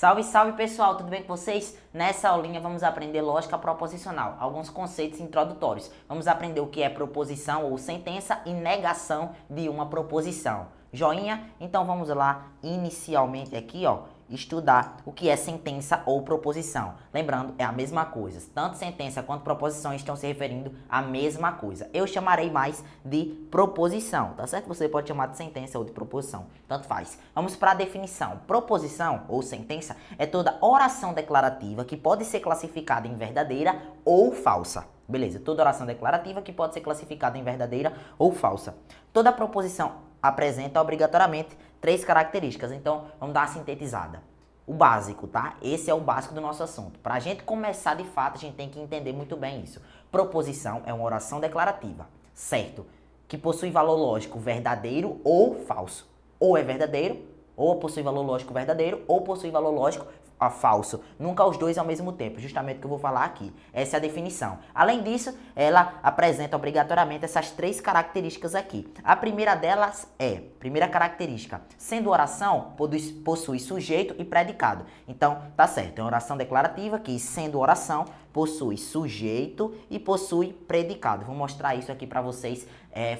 Salve, salve pessoal, tudo bem com vocês? Nessa aulinha vamos aprender lógica proposicional, alguns conceitos introdutórios. Vamos aprender o que é proposição ou sentença e negação de uma proposição. Joinha? Então vamos lá, inicialmente aqui, estudar o que é sentença ou proposição. Lembrando, é a mesma coisa. Tanto sentença quanto proposição estão se referindo à mesma coisa. Eu chamarei mais de proposição, tá certo? Você pode chamar de sentença ou de proposição, tanto faz. Vamos para a definição. Proposição ou sentença é toda oração declarativa que pode ser classificada em verdadeira ou falsa. Beleza, toda oração declarativa que pode ser classificada em verdadeira ou falsa. Toda proposição apresenta obrigatoriamente 3 características. Então, vamos dar uma sintetizada. O básico, tá? Esse é o básico do nosso assunto. Para a gente começar de fato, a gente tem que entender muito bem isso. Proposição é uma oração declarativa, certo? Que possui valor lógico verdadeiro ou falso. Ou é verdadeiro, ou possui valor lógico verdadeiro, ou possui valor lógico falso. Nunca os dois ao mesmo tempo, justamente o que eu vou falar aqui. Essa é a definição. Além disso, ela apresenta obrigatoriamente essas 3 características aqui. A primeira delas primeira característica, sendo oração, possui sujeito e predicado. Então, tá certo, é uma oração declarativa que, sendo oração, possui sujeito e possui predicado. Vou mostrar isso aqui para vocês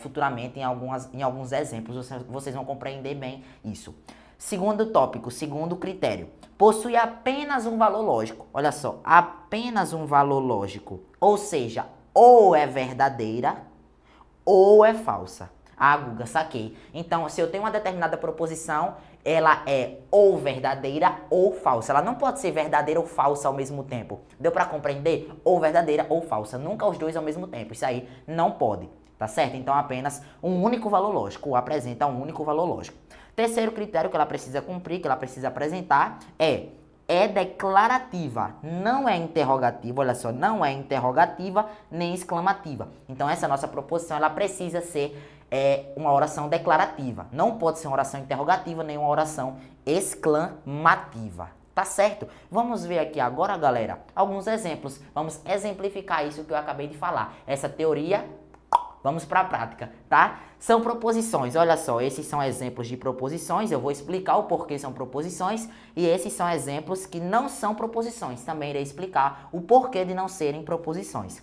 futuramente em alguns exemplos, vocês vão compreender bem isso. Segundo tópico, segundo critério, possui apenas um valor lógico. Olha só, apenas um valor lógico. Ou seja, ou é verdadeira ou é falsa. Ah, Guga, saquei. Então, se eu tenho uma determinada proposição, ela é ou verdadeira ou falsa. Ela não pode ser verdadeira ou falsa ao mesmo tempo. Deu para compreender? Ou verdadeira ou falsa. Nunca os dois ao mesmo tempo. Isso aí não pode. Tá certo? Então, apenas um único valor lógico. Ou apresenta um único valor lógico. Terceiro critério que ela precisa cumprir, que ela precisa apresentar, é declarativa, não é interrogativa, olha só, não é interrogativa nem exclamativa. Então essa nossa proposição, ela precisa ser uma oração declarativa, não pode ser uma oração interrogativa nem uma oração exclamativa. Tá certo? Vamos ver aqui agora, galera, alguns exemplos. Vamos exemplificar isso que eu acabei de falar, essa teoria. Vamos para a prática, tá? São proposições, olha só, esses são exemplos de proposições, eu vou explicar o porquê são proposições, e esses são exemplos que não são proposições, também irei explicar o porquê de não serem proposições.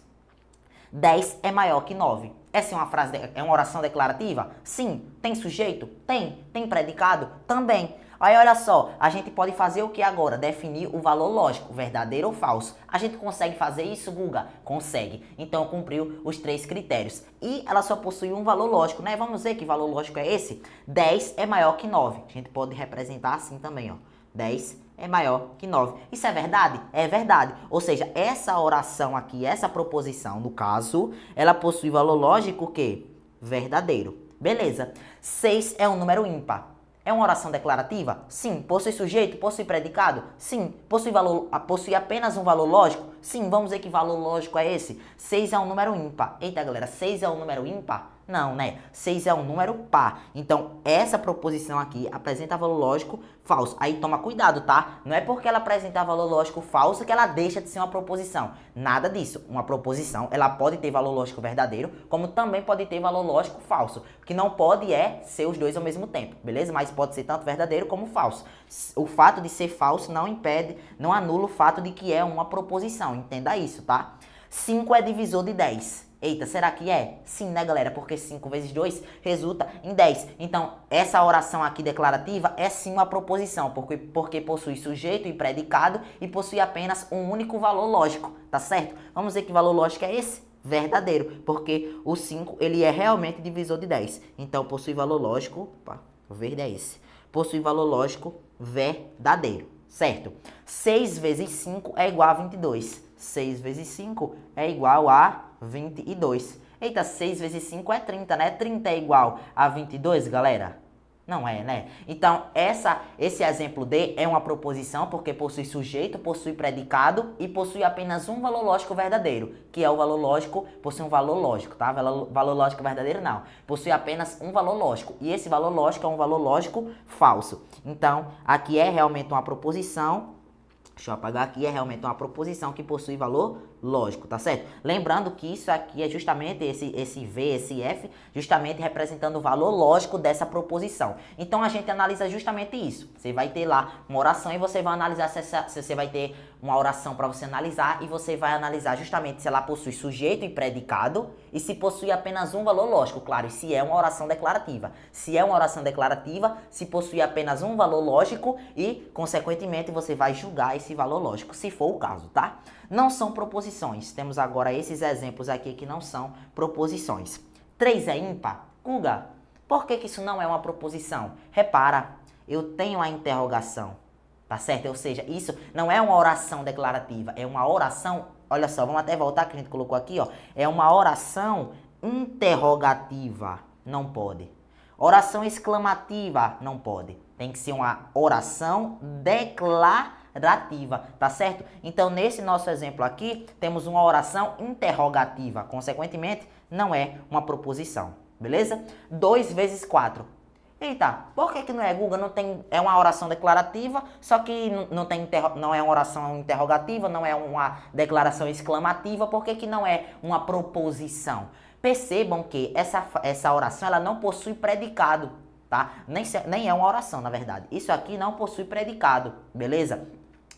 10 é maior que 9. Essa é uma frase, é uma oração declarativa? Sim. Tem sujeito? Tem. Tem predicado? Também. Aí olha só, a gente pode fazer o que agora? Definir o valor lógico, verdadeiro ou falso. A gente consegue fazer isso, Guga? Consegue. Então cumpriu os 3 critérios. E ela só possui um valor lógico, né? Vamos ver que valor lógico é esse? 10 é maior que 9. A gente pode representar assim também, ó. 10 é maior que 9. Isso é verdade? É verdade. Ou seja, essa oração aqui, essa proposição, no caso, ela possui valor lógico o quê? Verdadeiro. Beleza. 6 é um número ímpar. É uma oração declarativa? Sim. Possui sujeito? Possui predicado? Sim. Possui apenas um valor lógico? Sim. Vamos ver que valor lógico é esse? 6 é um número ímpar. Eita, galera, 6 é um número ímpar? Não, né? 6 é um número par. Então, essa proposição aqui apresenta valor lógico falso. Aí toma cuidado, tá? Não é porque ela apresenta valor lógico falso que ela deixa de ser uma proposição. Nada disso. Uma proposição, ela pode ter valor lógico verdadeiro, como também pode ter valor lógico falso. O que não pode ser os dois ao mesmo tempo, beleza? Mas pode ser tanto verdadeiro como falso. O fato de ser falso não impede, não anula o fato de que é uma proposição. Entenda isso, tá? 5 é divisor de 10. Eita, será que é? Sim, né, galera? Porque 5 vezes 2 resulta em 10. Então, essa oração aqui declarativa é sim uma proposição, porque possui sujeito e predicado e possui apenas um único valor lógico, tá certo? Vamos ver que valor lógico é esse? Verdadeiro, porque o 5, ele é realmente divisor de 10. Então, possui valor lógico, o verde é esse, possui valor lógico verdadeiro, certo? 6 vezes 5 é igual a 22. 6 vezes 5 é igual a 22. Eita, 6 vezes 5 é 30, né? 30 é igual a 22, galera? Não é, né? Então, esse exemplo D é uma proposição porque possui sujeito, possui predicado e possui apenas um valor lógico verdadeiro, que é o valor lógico, possui um valor lógico, tá? Valor lógico verdadeiro não, possui apenas um valor lógico e esse valor lógico é um valor lógico falso. Então, aqui é realmente uma proposição. Deixa eu apagar aqui, é realmente uma proposição que possui valor lógico, tá certo? Lembrando que isso aqui é justamente esse V, esse F, justamente representando o valor lógico dessa proposição. Então a gente analisa justamente isso. Você vai ter lá uma oração e você vai analisar se você vai ter uma oração para você analisar e você vai analisar justamente se ela possui sujeito e predicado e se possui apenas um valor lógico, claro, e se é uma oração declarativa. Se é uma oração declarativa, se possui apenas um valor lógico e, consequentemente, você vai julgar esse valor lógico, se for o caso, tá? Não são proposições. Temos agora esses exemplos aqui que não são proposições. 3 é ímpar? Guga, por que isso não é uma proposição? Repara, eu tenho a interrogação, tá certo? Ou seja, isso não é uma oração declarativa, é uma oração, olha só, vamos até voltar que a gente colocou aqui, ó, é uma oração interrogativa, não pode. Oração exclamativa, não pode. Tem que ser uma oração declarativa, tá certo? Então, nesse nosso exemplo aqui, temos uma oração interrogativa, consequentemente, não é uma proposição, beleza? 2 vezes 4. Eita, por que não é, Guga? Não tem, é uma oração declarativa, só que não é uma oração interrogativa, não é uma declaração exclamativa, por que não é uma proposição? Percebam que essa oração ela não possui predicado, tá? Nem é uma oração, na verdade. Isso aqui não possui predicado, beleza?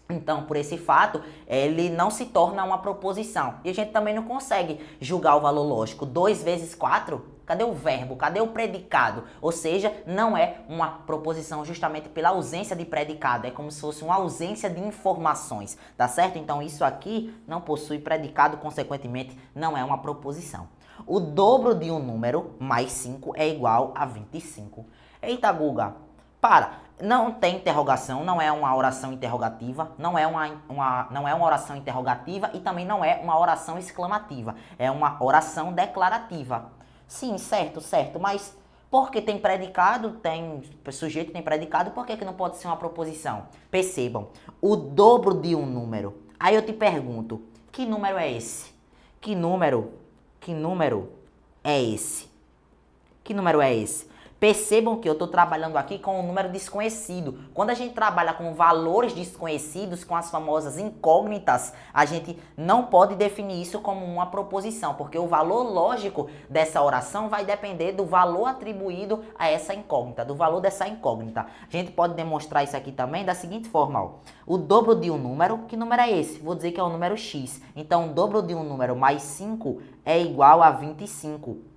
Então, por esse fato, ele não se torna uma proposição. E a gente também não consegue julgar o valor lógico. 2 vezes 4, cadê o verbo? Cadê o predicado? Ou seja, não é uma proposição justamente pela ausência de predicado. É como se fosse uma ausência de informações, tá certo? Então, isso aqui não possui predicado, consequentemente, não é uma proposição. O dobro de um número mais 5 é igual a 25. Eita, Guga, não tem interrogação, não é uma oração interrogativa, não é uma oração interrogativa e também não é uma oração exclamativa, é uma oração declarativa. Sim, certo, mas porque tem predicado, tem sujeito, tem predicado, por que não pode ser uma proposição? Percebam, o dobro de um número. Aí eu te pergunto, que número é esse? Que número é esse? Que número é esse? Percebam que eu estou trabalhando aqui com um número desconhecido. Quando a gente trabalha com valores desconhecidos, com as famosas incógnitas, a gente não pode definir isso como uma proposição, porque o valor lógico dessa oração vai depender do valor atribuído a essa incógnita, do valor dessa incógnita. A gente pode demonstrar isso aqui também da seguinte forma, ó. O dobro de um número, que número é esse? Vou dizer que é o número x. Então, o dobro de um número mais 5 é igual a 25.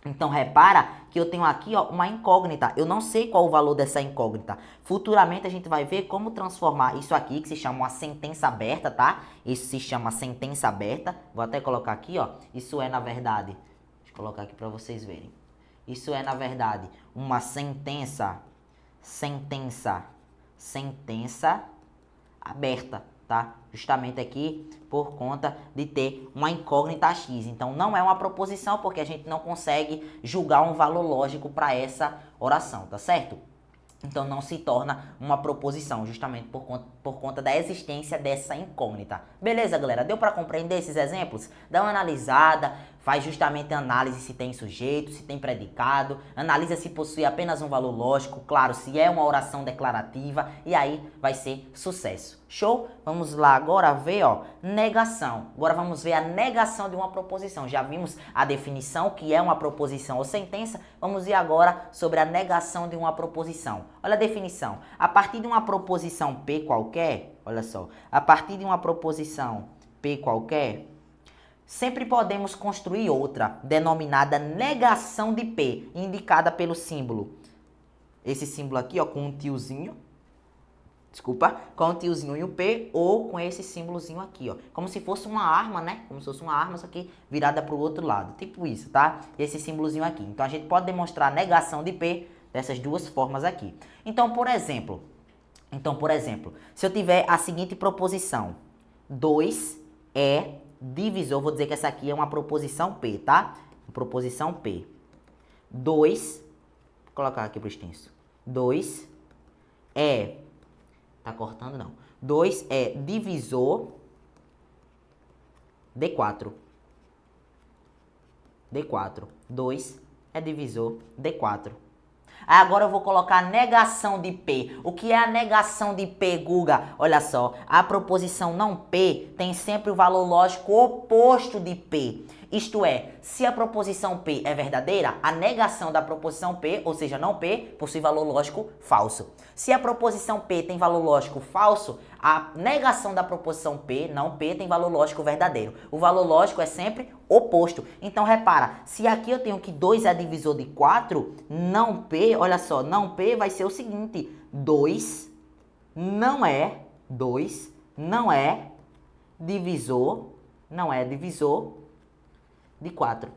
Então, repara que eu tenho aqui ó, uma incógnita. Eu não sei qual o valor dessa incógnita. Futuramente, a gente vai ver como transformar isso aqui, que se chama uma sentença aberta, tá? Isso se chama sentença aberta. Vou até colocar aqui, ó. Isso é, na verdade... Deixa eu colocar aqui para vocês verem. Isso é, na verdade, uma sentença aberta, tá? Justamente aqui por conta de ter uma incógnita x. Então, não é uma proposição porque a gente não consegue julgar um valor lógico para essa oração, tá certo? Então, não se torna uma proposição, justamente por conta da existência dessa incógnita. Beleza, galera? Deu para compreender esses exemplos? Dá uma analisada, faz justamente a análise se tem sujeito, se tem predicado, analisa se possui apenas um valor lógico, claro, se é uma oração declarativa, e aí vai ser sucesso. Show? Vamos lá agora ver, ó, negação. Agora vamos ver a negação de uma proposição. Já vimos a definição, que é uma proposição ou sentença. Vamos ver agora sobre a negação de uma proposição. Olha a definição. A partir de uma proposição P qualquer, olha só, a partir de uma proposição P qualquer, sempre podemos construir outra, denominada negação de P, indicada pelo símbolo. Esse símbolo aqui, ó, com um tiozinho. Desculpa, com o tiozinho e o P, ou com esse símbolozinho aqui, ó. Como se fosse uma arma, né? Como se fosse uma arma, só que virada para o outro lado. Tipo isso, tá? Esse símbolozinho aqui. Então, a gente pode demonstrar a negação de P dessas duas formas aqui. Então, por exemplo, se eu tiver a seguinte proposição. 2 é divisor, vou dizer que essa aqui é uma proposição P, tá? Proposição P. 2, vou colocar aqui para o extenso. 2 é... Tá cortando, não. 2 é divisor de 4. D4. 2 é divisor de 4. Aí agora eu vou colocar a negação de P. O que é a negação de P, Guga? Olha só, a proposição não P tem sempre o valor lógico oposto de P. Isto é, se a proposição P é verdadeira, a negação da proposição P, ou seja, não P, possui valor lógico falso. Se a proposição P tem valor lógico falso, a negação da proposição P, não P, tem valor lógico verdadeiro. O valor lógico é sempre oposto. Então, repara, se aqui eu tenho que 2 é divisor de 4, não P, olha só, não P vai ser o seguinte, 2 não é divisor de 4.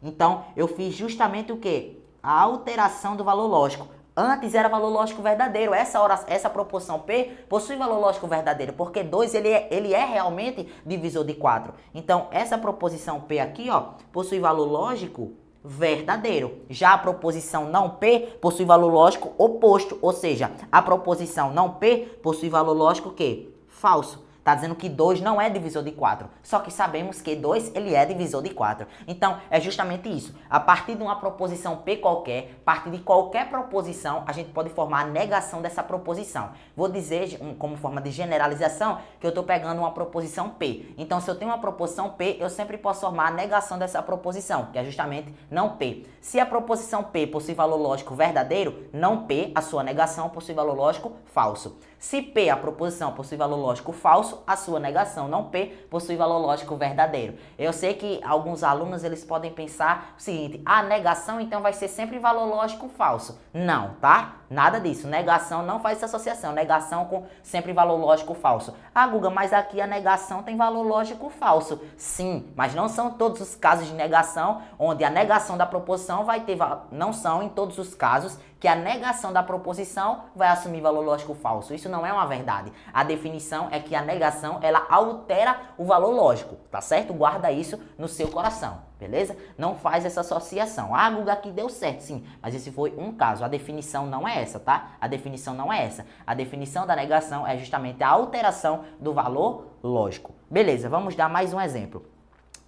Então, eu fiz justamente o quê? A alteração do valor lógico. Antes era valor lógico verdadeiro. Essa proporção P possui valor lógico verdadeiro, porque 2 ele é realmente divisor de 4. Então, essa proposição P aqui, ó, possui valor lógico verdadeiro. Já a proposição não P possui valor lógico oposto, ou seja, a proposição não P possui valor lógico o quê? Falso. Está dizendo que 2 não é divisor de 4. Só que sabemos que 2 ele é divisor de 4. Então, é justamente isso. A partir de uma proposição P qualquer, a partir de qualquer proposição, a gente pode formar a negação dessa proposição. Vou dizer, como forma de generalização, que eu estou pegando uma proposição P. Então, se eu tenho uma proposição P, eu sempre posso formar a negação dessa proposição, que é justamente não P. Se a proposição P possui valor lógico verdadeiro, não P, a sua negação, possui valor lógico falso. Se P, a proposição, possui valor lógico falso, a sua negação, não P, possui valor lógico verdadeiro. Eu sei que alguns alunos eles podem pensar o seguinte, a negação então vai ser sempre valor lógico falso. Não, tá? Nada disso. Negação não faz essa associação. Negação com sempre valor lógico falso. Ah, Guga, mas aqui a negação tem valor lógico falso. Sim, mas não são todos os casos de negação onde a negação da proposição vai ter... Não são em todos os casos que a negação da proposição vai assumir valor lógico falso. Isso não é uma verdade. A definição é que a negação, ela altera o valor lógico, tá certo? Guarda isso no seu coração, beleza? Não faz essa associação. Ah, Guga, aqui deu certo, sim, mas esse foi um caso. A definição não é essa, tá? A definição não é essa. A definição da negação é justamente a alteração do valor lógico. Beleza, vamos dar mais um exemplo.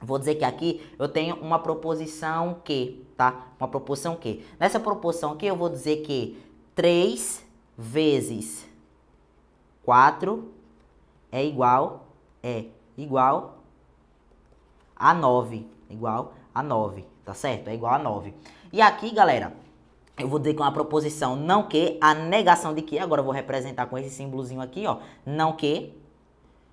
Vou dizer que aqui eu tenho uma proposição Q, tá? Uma proposição Q. Nessa proposição Q eu vou dizer que 3 vezes 4 é igual a 9. Igual a 9, tá certo? É igual a 9. E aqui, galera, eu vou dizer que é uma proposição não que, a negação de que, agora eu vou representar com esse símbolozinho aqui, ó, não que,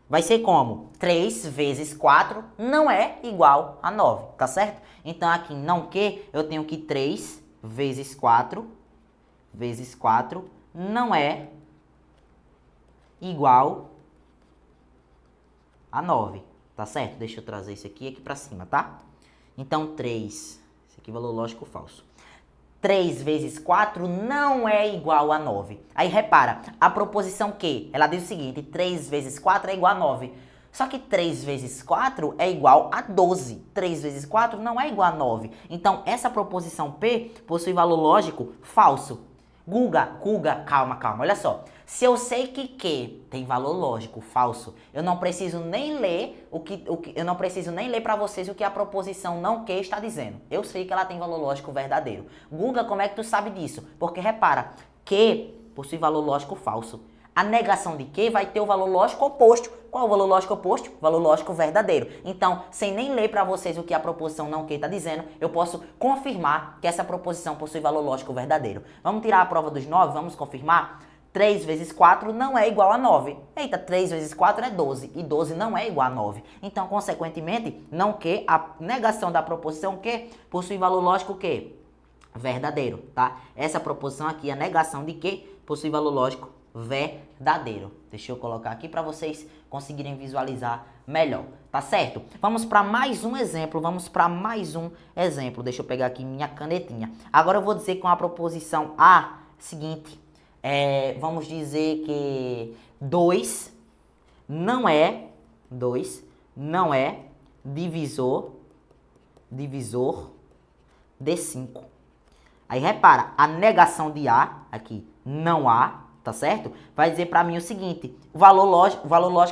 vai ser como? 3 vezes 4 não é igual a 9, tá certo? Então aqui não que, eu tenho que 3 vezes 4 não é igual a 9, tá certo? Deixa eu trazer isso aqui pra cima, tá? Então 3, esse aqui é valor lógico falso. 3 vezes 4 não é igual a 9. Aí repara, a proposição Q, ela diz o seguinte, 3 vezes 4 é igual a 9. Só que 3 vezes 4 é igual a 12. 3 vezes 4 não é igual a 9. Então, essa proposição P possui valor lógico falso. Guga, calma, olha só. Se eu sei que Q tem valor lógico falso, eu não preciso nem ler eu não preciso nem ler para vocês o que a proposição não Q está dizendo. Eu sei que ela tem valor lógico verdadeiro. Guga, como é que tu sabe disso? Porque repara, Q possui valor lógico falso. A negação de Q vai ter o valor lógico oposto. Qual o valor lógico oposto? Valor lógico verdadeiro. Então, sem nem ler para vocês o que a proposição não Q está dizendo, eu posso confirmar que essa proposição possui valor lógico verdadeiro. Vamos tirar a prova dos 9, vamos confirmar? 3 vezes 4 não é igual a 9. Eita, 3 vezes 4 é 12. E 12 não é igual a 9. Então, consequentemente, não Q, a negação da proposição Q possui valor lógico Q? Verdadeiro, tá? Essa proposição aqui, a negação de Q, possui valor lógico verdadeiro. Deixa eu colocar aqui para vocês conseguirem visualizar melhor, tá certo? Vamos para mais um exemplo, Deixa eu pegar aqui minha canetinha. Agora eu vou dizer com a proposição A, seguinte, vamos dizer que 2 não é divisor de 5. Aí repara, a negação de A, aqui, não há, tá certo? Vai dizer para mim o seguinte, o valor lógico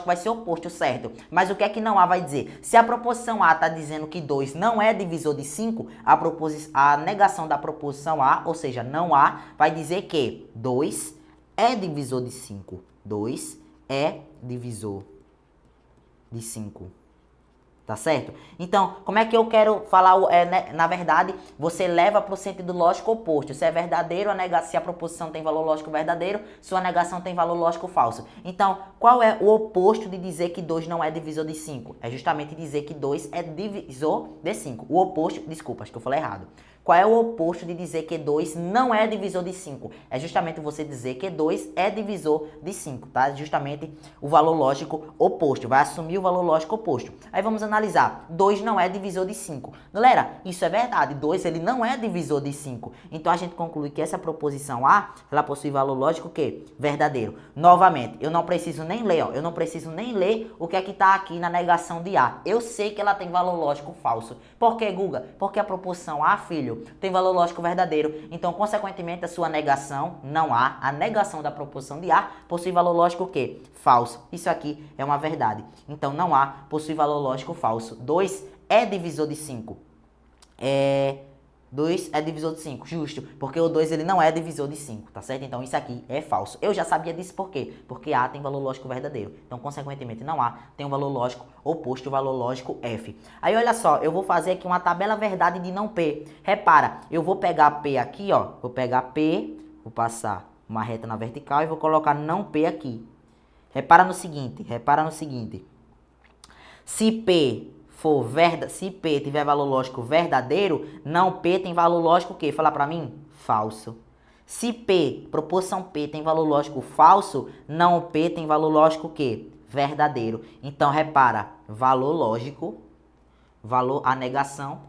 vai ser oposto, certo? Mas o que é que não há vai dizer? Se a proposição A está dizendo que 2 não é divisor de 5, a negação da proposição A, ou seja, não há, vai dizer que 2 é divisor de 5. 2 é divisor de 5. Tá certo? Então, como é que eu quero falar? Na verdade, você leva para o sentido lógico oposto. Se é verdadeiro, se a proposição tem valor lógico verdadeiro, sua negação tem valor lógico falso. Então, qual é o oposto de dizer que 2 não é divisor de 5? É justamente dizer que 2 é divisor de 5. O oposto, desculpa, acho que eu falei errado. Qual é o oposto de dizer que 2 não é divisor de 5? É justamente você dizer que 2 é divisor de 5, tá? Justamente o valor lógico oposto. Vai assumir o valor lógico oposto. Aí vamos analisar. 2 não é divisor de 5. Galera, isso é verdade. 2 ele não é divisor de 5. Então a gente conclui que essa proposição A, ela possui valor lógico o quê? Verdadeiro. Novamente, eu não preciso nem ler, ó. Eu não preciso nem ler o que é que tá aqui na negação de A. Eu sei que ela tem valor lógico falso. Por quê, Guga? Porque a proposição A, filho, tem valor lógico verdadeiro. Então, consequentemente, a sua negação, não há, a negação da proposição de A possui valor lógico o quê? Falso. Isso aqui é uma verdade. Então, não há, possui valor lógico falso. 2 é divisor de 5. 2 é divisor de 5, justo, porque o 2 ele não é divisor de 5, tá certo? Então isso aqui é falso. Eu já sabia disso por quê? Porque A tem valor lógico verdadeiro. Então, consequentemente, não A tem um valor lógico oposto, o valor lógico F. Aí, olha só, eu vou fazer aqui uma tabela verdade de não P. Repara, eu vou pegar P aqui, ó, vou pegar P, vou passar uma reta na vertical e vou colocar não P aqui. Repara no seguinte, se P tiver valor lógico verdadeiro, não P tem valor lógico o quê? Fala pra mim? Falso. Se proposição P tem valor lógico falso, não P tem valor lógico o quê? Verdadeiro. Então, repara, valor lógico, a negação,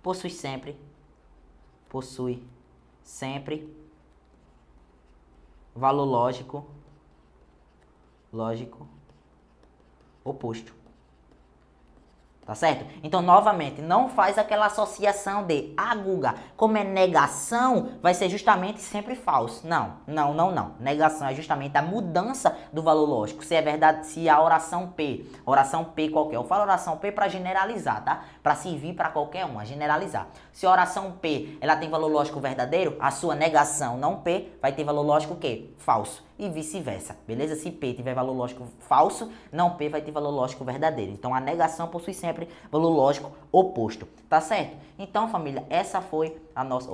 possui sempre valor lógico oposto. Tá certo? Então, novamente, não faz aquela associação de Guga, como é negação, vai ser justamente sempre falso. Não. Negação é justamente a mudança do valor lógico. Se é verdade, se a oração P qualquer, eu falo oração P para generalizar, tá? Para servir para qualquer um, a generalizar. Se a oração P, ela tem valor lógico verdadeiro, a sua negação não P vai ter valor lógico o quê? Falso. E vice-versa, beleza? Se P tiver valor lógico falso, não P vai ter valor lógico verdadeiro. Então, a negação possui sempre valor lógico oposto, tá certo? Então, família, essa foi a nossa...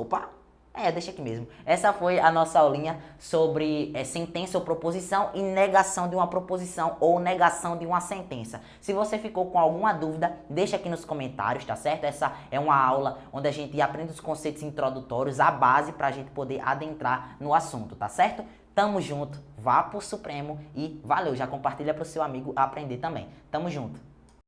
deixa aqui mesmo. Essa foi a nossa aulinha sobre sentença ou proposição e negação de uma proposição ou negação de uma sentença. Se você ficou com alguma dúvida, deixa aqui nos comentários, tá certo? Essa é uma aula onde a gente aprende os conceitos introdutórios, a base para a gente poder adentrar no assunto, tá certo? Tamo junto, vá pro Supremo e valeu, já compartilha pro seu amigo aprender também. Tamo junto.